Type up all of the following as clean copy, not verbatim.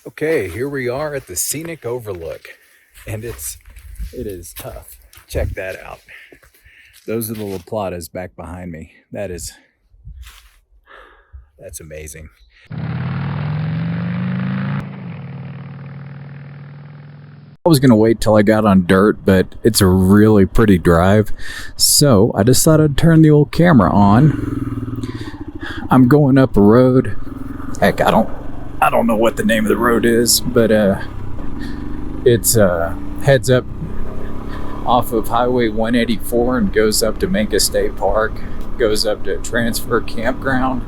Okay, here we are at the scenic overlook, and it is tough. Check that out. Those are the La Platas back behind me. That's amazing. I was gonna wait till I got on dirt, but it's a really pretty drive, so I just thought I'd turn the old camera on. I'm going up a road. Heck, I don't know what the name of the road is, but it's heads up off of Highway 184 and goes up to Minka State Park, goes up to Transfer Campground,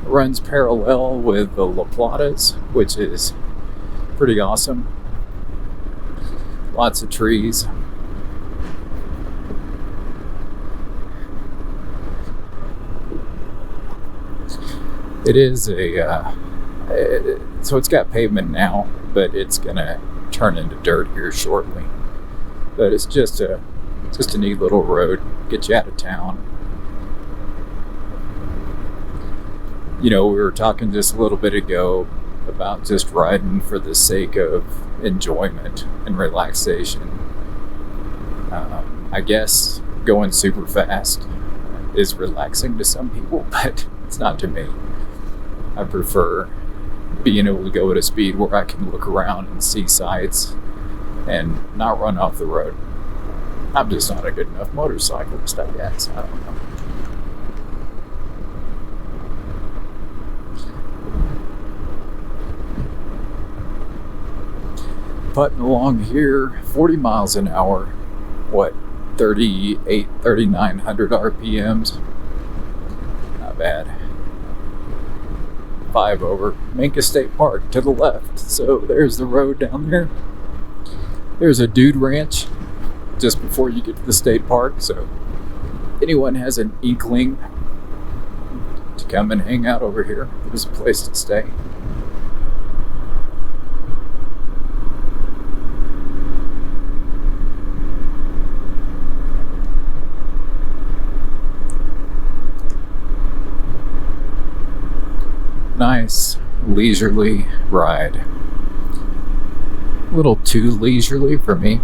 runs parallel with the La Platas, which is pretty awesome. Lots of trees. It is so it's got pavement now, but it's gonna turn into dirt here shortly. But it's just a neat little road, get you out of town. You know, we were talking just a little bit ago about just riding for the sake of enjoyment and relaxation. I guess going super fast is relaxing to some people, but it's not to me. I prefer being able to go at a speed where I can look around and see sights and not run off the road. I'm just not a good enough motorcyclist, I guess. I don't know. Putting along here, 40 miles an hour, 3,900 RPMs. Not bad. 5 over Minka State Park to the left. So there's the road down there. There's a dude ranch just before you get to the state park. So anyone has an inkling to come and hang out over here, there's a place to stay. Nice leisurely ride. A little too leisurely for me.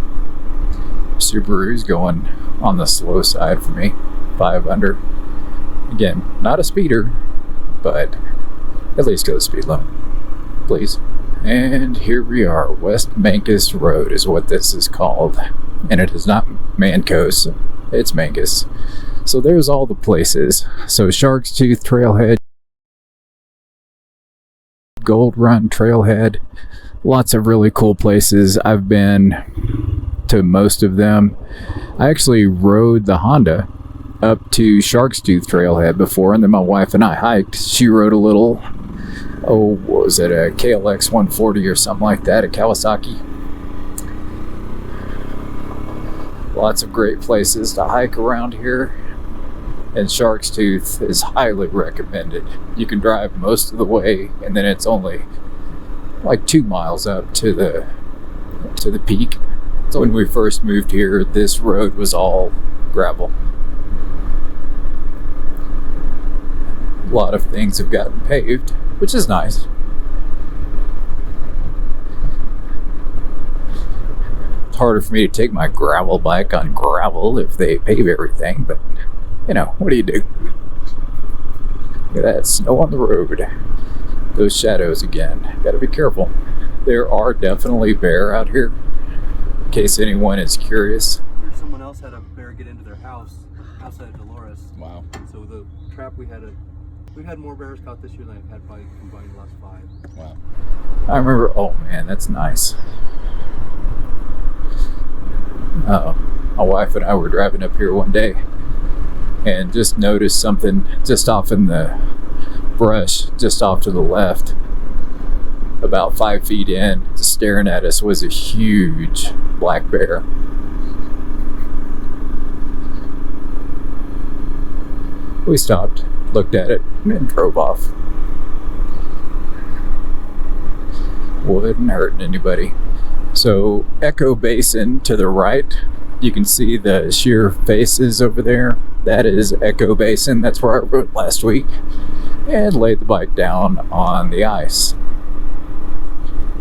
Subaru's going on the slow side for me. 5 under. Again, not a speeder, but at least go the speed limit, please. And here we are. West Mancos Road is what this is called. And it is not Mancos, it's Mancos. So there's all the places. So Shark's Tooth Trailhead, Gold Run Trailhead, lots of really cool places. I've been to most of them. I actually rode the Honda up to Shark's Tooth Trailhead before, and then my wife and I hiked. She rode a little, what was it, a KLX 140 or something like that, a Kawasaki. Lots of great places to hike around here. And Shark's Tooth is highly recommended. You can drive most of the way, and then it's only like 2 miles up to the peak. So when we first moved here, this road was all gravel. A lot of things have gotten paved, which is nice. It's harder for me to take my gravel bike on gravel if they pave everything, but you know, what do you do? Look at that snow on the road. Those shadows again. Gotta be careful. There are definitely bear out here, in case anyone is curious. Someone else had a bear get into their house outside of Dolores. Wow. So the trap we've had more bears caught this year than I've had probably combined the last 5. Wow. I remember, oh man, that's nice. My wife and I were driving up here one day and just noticed something just off in the brush, just off to the left. About 5 feet in, just staring at us, was a huge black bear. We stopped, looked at it, and drove off. Wasn't hurting anybody. So, Echo Basin to the right, you can see the sheer faces over there. That is Echo Basin. That's where I rode last week. and laid the bike down on the ice.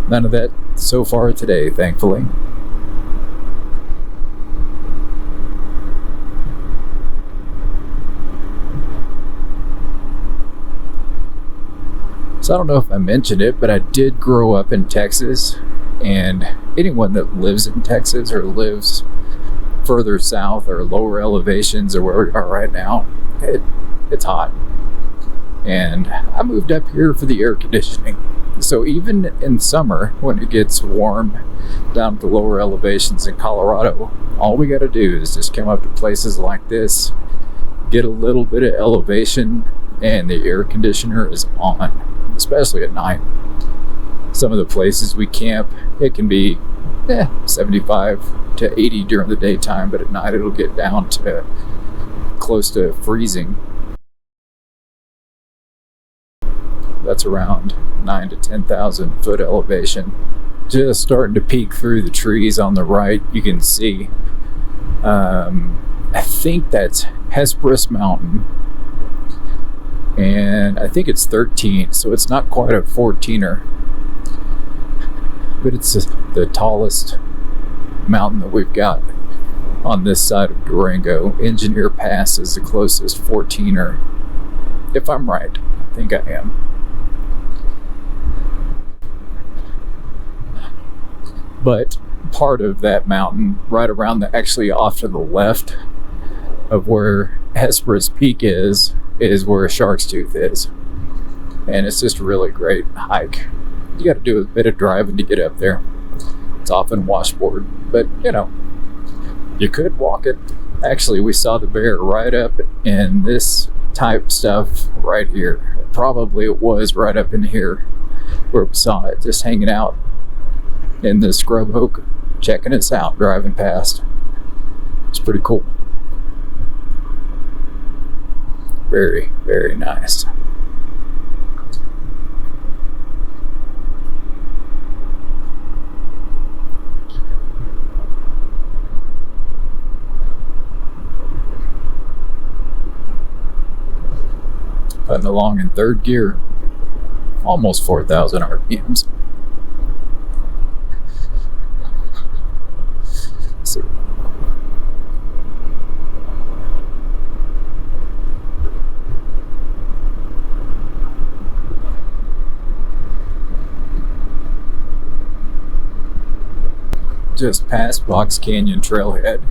None of that so far today, thankfully. So I don't know if I mentioned it, but I did grow up in Texas, and anyone that lives in Texas or lives further south or lower elevations or where we are right now, it's hot. And I moved up here for the air conditioning. So even in summer, when it gets warm down at the lower elevations in Colorado, all we got to do is just come up to places like this, get a little bit of elevation, and the air conditioner is on, especially at night. Some of the places we camp, it can be 75 to 80 during the daytime, but at night it'll get down to close to freezing. That's around 9 to 10,000 foot elevation. Just starting to peek through the trees on the right, you can see, I think that's Hesperus Mountain, and I think it's 13, so it's not quite a 14er, but it's the tallest mountain that we've got on this side of Durango. Engineer Pass is the closest 14er, if I'm right. I think I am. But part of that mountain, right around actually off to the left of where Hesperus Peak is where Shark's Tooth is. And it's just a really great hike. You got to do a bit of driving to get up there. It's often washboard, but you could walk it. Actually, we saw the bear right up in this type stuff right here. Probably it was right up in here where we saw it, just hanging out in the scrub oak, checking us out, driving past. It's pretty cool. Very, very nice. Putting along in third gear, almost 4,000 RPMs. Let's see. Just past Box Canyon Trailhead.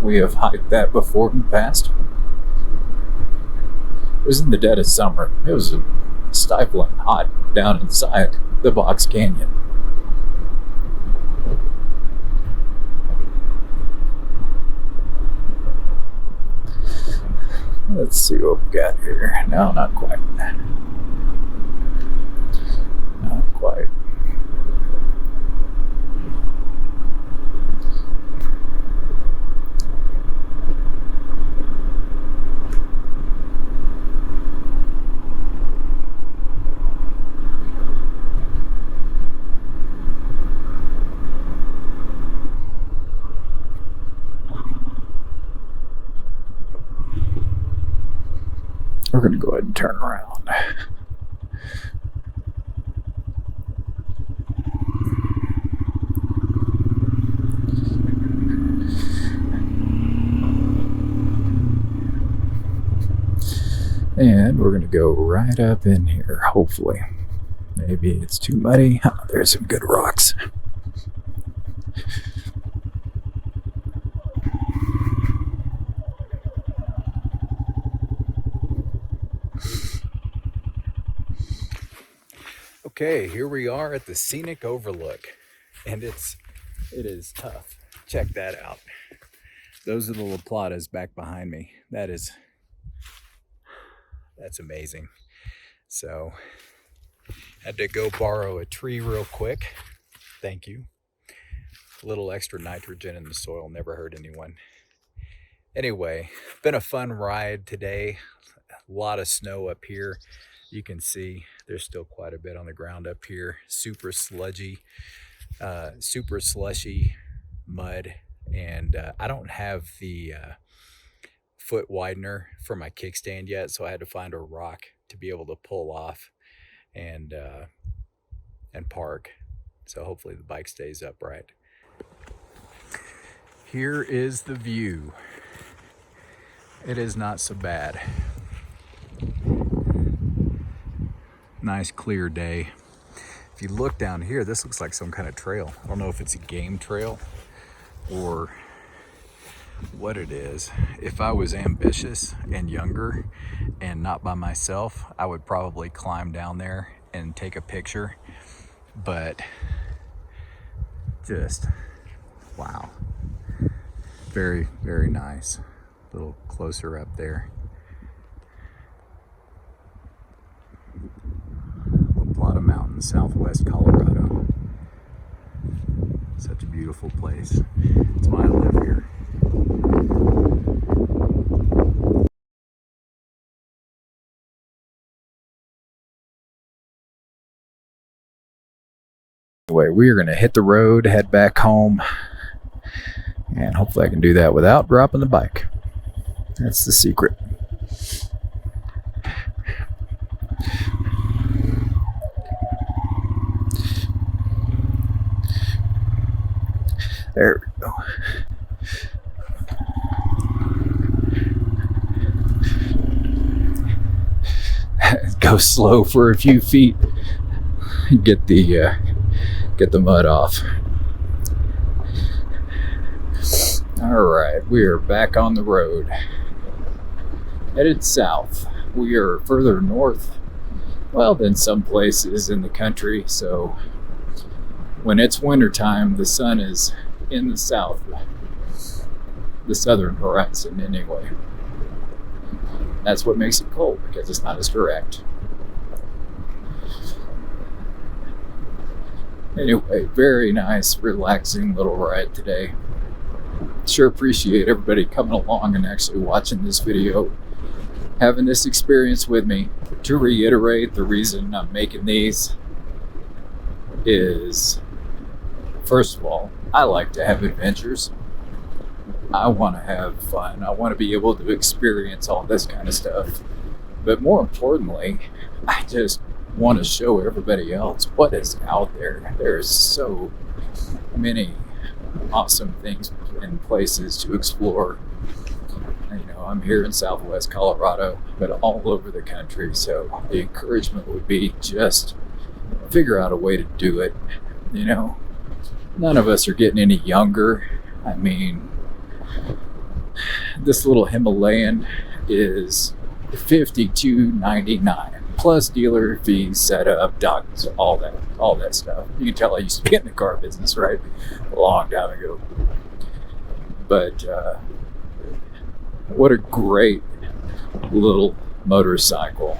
We have hiked that before in the past. It was in the dead of summer. It was stifling hot down inside the Box Canyon. Let's see what we got here. No, not quite. Not quite. We're going to go ahead and turn around. And we're going to go right up in here, hopefully. Maybe it's too muddy. Oh, there's some good rocks. Okay, here we are at the Scenic Overlook, and it is tough. Check that out. Those are the La Platas back behind me. That's amazing. So, had to go borrow a tree real quick. Thank you. A little extra nitrogen in the soil never hurt anyone. Anyway, been a fun ride today. A lot of snow up here. You can see there's still quite a bit on the ground up here. Super sludgy, super slushy mud. And I don't have the foot widener for my kickstand yet, so I had to find a rock to be able to pull off and park. So hopefully the bike stays upright. Here is the view. It is not so bad. Nice clear day. If you look down here, this looks like some kind of trail. I don't know if it's a game trail or what it is. If I was ambitious and younger and not by myself, I would probably climb down there and take a picture. But just, wow. Very, very nice. A little closer up there. A plot of mountains, southwest Colorado. Such a beautiful place. That's why I live here. Anyway, we are going to hit the road, head back home, and hopefully I can do that without dropping the bike. That's the secret. There we go. Go slow for a few feet. Get the mud off. All right, we are back on the road. Headed south. We are further north, well, than some places in the country. So when it's wintertime, the sun is in the south, the southern horizon anyway. That's what makes it cold, because it's not as direct. Anyway, very nice, relaxing little ride today. Sure appreciate everybody coming along and actually watching this video, having this experience with me. To reiterate, the reason I'm making these is, first of all, I like to have adventures. I want to have fun. I want to be able to experience all this kind of stuff. But more importantly, I just want to show everybody else what is out there. There's so many awesome things and places to explore. You know, I'm here in southwest Colorado, but all over the country. So the encouragement would be just figure out a way to do it. You know, none of us are getting any younger. I mean, this little Himalayan is $52.99 plus dealer fees, setup, docks, all that stuff. You can tell I used to be in the car business, right? A long time ago. But what a great little motorcycle.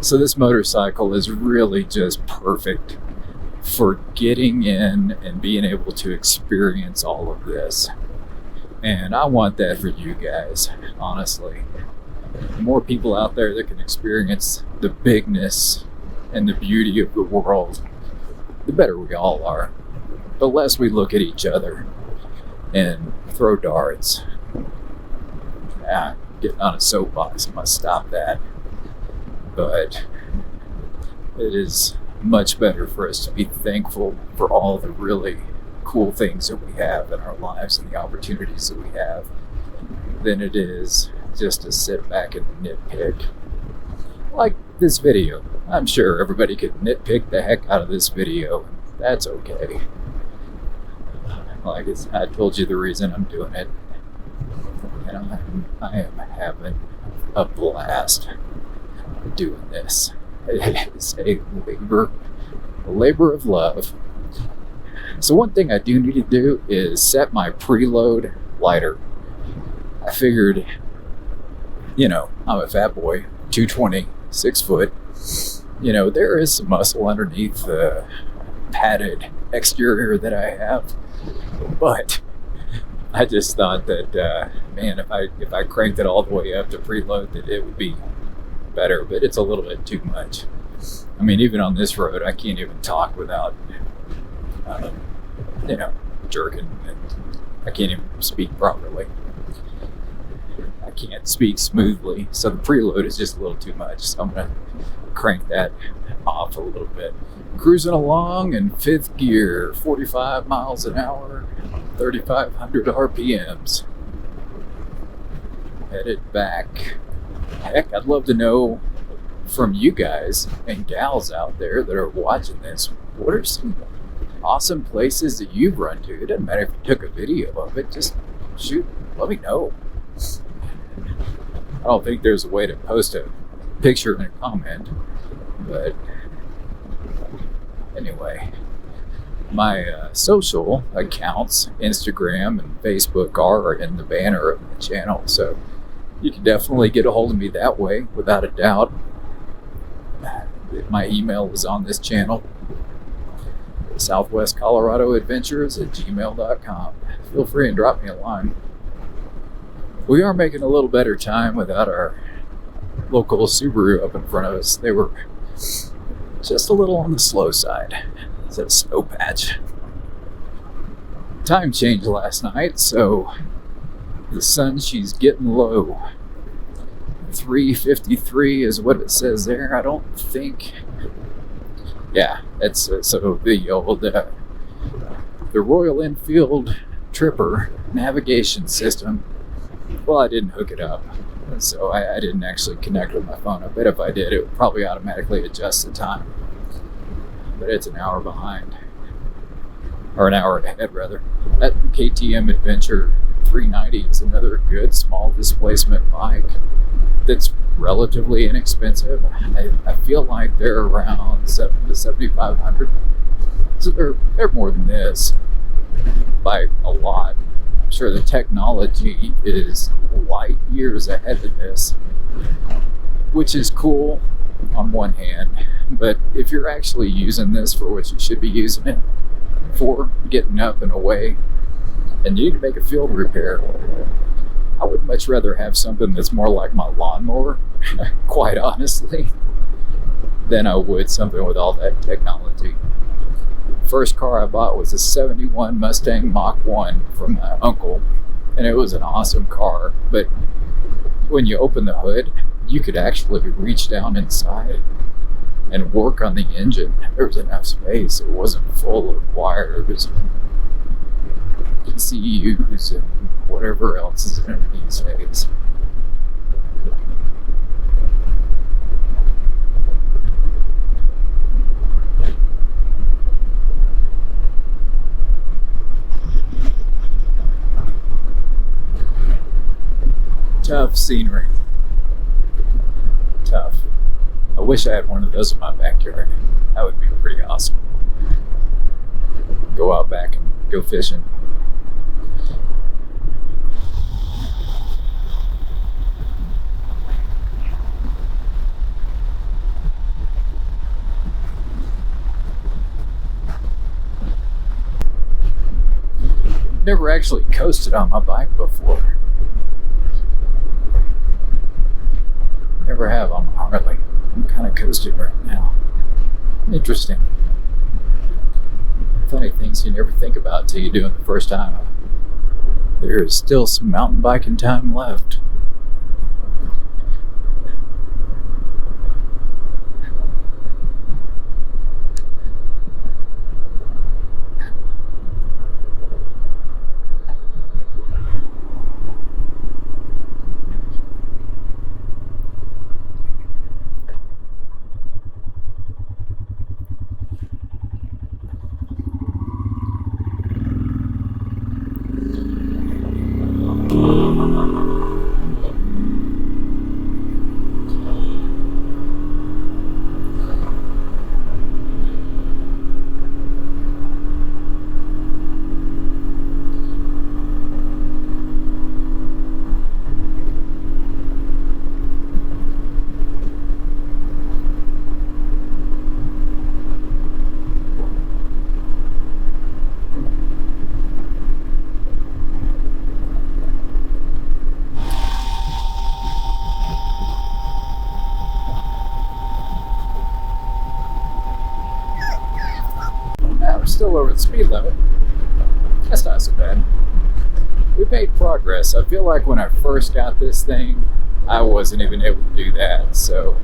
So this motorcycle is really just perfect for getting in and being able to experience all of this. And I want that for you guys, honestly. The more people out there that can experience the bigness and the beauty of the world, the better we all are. The less we look at each other and throw darts. Getting on a soapbox, I must stop that. But it is much better for us to be thankful for all the really cool things that we have in our lives and the opportunities that we have than it is just to sit back and nitpick. Like this video. I'm sure everybody could nitpick the heck out of this video. That's okay. Like I told you the reason I'm doing it. And I am having a blast doing this. It is a labor of love. So one thing I do need to do is set my preload lighter. I figured, you know, I'm a fat boy, 220, 6 foot. You know, there is some muscle underneath the padded exterior that I have. But I just thought that, man, if I cranked it all the way up to preload, that it would be better. But it's a little bit too much. I mean, even on this road, I can't even talk without, jerking. And I can't even speak properly. I can't speak smoothly, so the preload is just a little too much. So I'm gonna crank that off a little bit. Cruising along in 5th gear, 45 miles an hour, 3,500 RPMs. Headed back. Heck, I'd love to know from you guys and gals out there that are watching this, what are some awesome places that you've run to? It doesn't matter if you took a video of it, just shoot, let me know. I don't think there's a way to post a picture and a comment, but anyway, my social accounts, Instagram and Facebook, are in the banner of the channel, so you can definitely get a hold of me that way, without a doubt. My email is on this channel, southwestcoloradoadventures@gmail.com. Feel free and drop me a line. We are making a little better time without our local Subaru up in front of us. They were just a little on the slow side. It's a snow patch. Time changed last night, so the sun, she's getting low. 3:53 is what it says there. I don't think. Yeah, it's so the old the Royal Enfield Tripper navigation system. Well, I didn't hook it up, so I didn't actually connect with my phone. I bet if I did, it would probably automatically adjust the time. But it's an hour behind, or an hour ahead rather. That KTM Adventure 390 is another good small displacement bike that's relatively inexpensive. I feel like they're around $7,000 to $7,500. So they're more than this by a lot. I'm sure the technology is light years ahead of this, which is cool on one hand, but if you're actually using this for what you should be using it for, getting up and away, and you need to make a field repair, I would much rather have something that's more like my lawnmower, quite honestly, than I would something with all that technology. First car I bought was a 71 Mustang Mach 1 from my uncle, and it was an awesome car, but when you open the hood, you could actually reach down inside and work on the engine. There was enough space. It wasn't full of wires, ECUs, and whatever else is in it these days. Tough scenery. Tough. I wish I had one of those in my backyard. That would be pretty awesome. Go out back and go fishing. Never actually coasted on my bike before. Never have on my Harley. I'm kind of coasting right now. Interesting. Funny things you never think about till you do it the first time. There is still some mountain biking time left. We're still over the speed limit. That's not so bad. we made progress. I feel like when I first got this thing, I wasn't even able to do that. So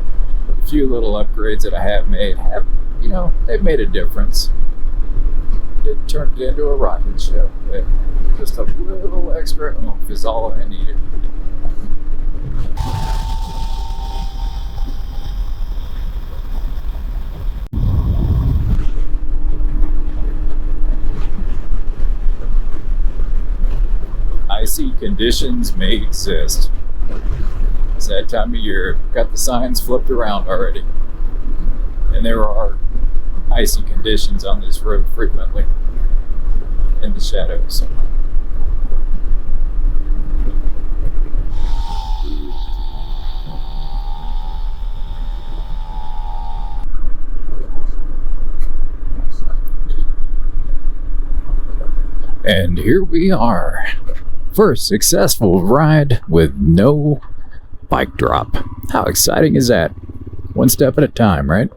a few little upgrades that I have made have, they've made a difference. Didn't turn it into a rocket ship, but just a little extra oomph is all I needed. Icy conditions may exist. It's that time of year. Got the signs flipped around already. And there are icy conditions on this road frequently in the shadows. And here we are. First successful ride with no bike drop. How exciting is that? One step at a time, right?